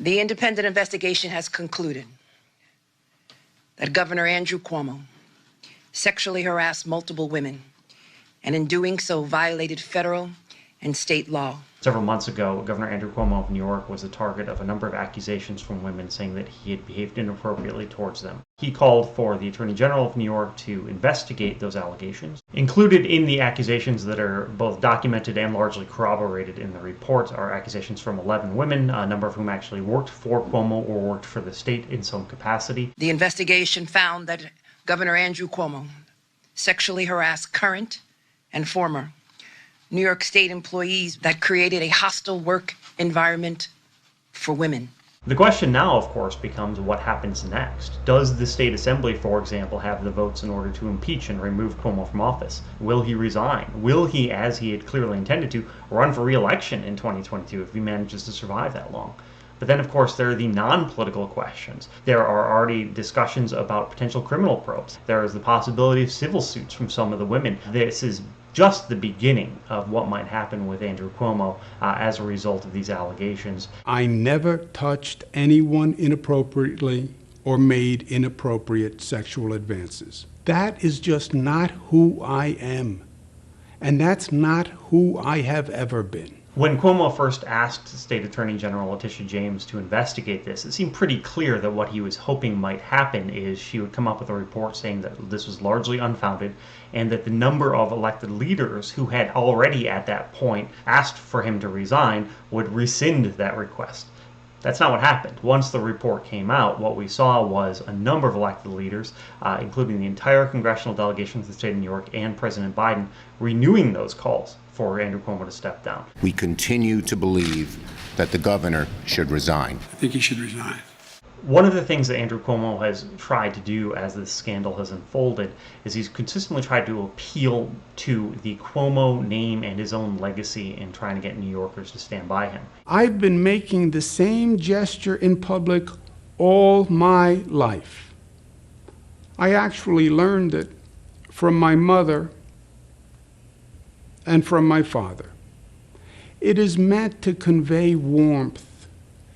The independent investigation has concluded that Governor Andrew Cuomo sexually harassed multiple women and in doing so violated federal and state law. Several months ago, Governor Andrew Cuomo of New York was the target of a number of accusations from women saying that he had behaved inappropriately towards them. He called for the Attorney General of New York to investigate those allegations. Included in the accusations that are both documented and largely corroborated in the report are accusations from 11 women, a number of whom actually worked for Cuomo or worked for the state in some capacity. The investigation found that Governor Andrew Cuomo sexually harassed current and former New York State employees that created a hostile work environment for women. The question now, of course, becomes what happens next. Does the state assembly, for example, have the votes in order to impeach and remove Cuomo from office? Will he resign? Will he, as he had clearly intended to, run for re-election in 2022 if he manages to survive that long? But then, of course, there are the non-political questions. There are already discussions about potential criminal probes. There is the possibility of civil suits from some of the women. This is just the beginning of what might happen with Andrew Cuomo as a result of these allegations. I never touched anyone inappropriately or made inappropriate sexual advances. That is just not who I am. And that's not who I have ever been. When Cuomo first asked State Attorney General Letitia James to investigate this, it seemed pretty clear that what he was hoping might happen is she would come up with a report saying that this was largely unfounded and that the number of elected leaders who had already at that point asked for him to resign would rescind that request. That's not what happened. Once the report came out, what we saw was a number of elected leaders, including the entire congressional delegation of the state of New York and President Biden, renewing those calls for Andrew Cuomo to step down. We continue to believe that the governor should resign. I think he should resign. One of the things that Andrew Cuomo has tried to do as this scandal has unfolded is he's consistently tried to appeal to the Cuomo name and his own legacy in trying to get New Yorkers to stand by him. I've been making the same gesture in public all my life. I actually learned it from my mother and from my father. It is meant to convey warmth,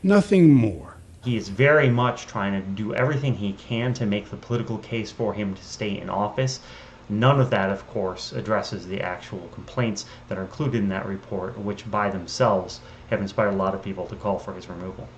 nothing more. He is very much trying to do everything he can to make the political case for him to stay in office. None of that, of course, addresses the actual complaints that are included in that report, which by themselves have inspired a lot of people to call for his removal.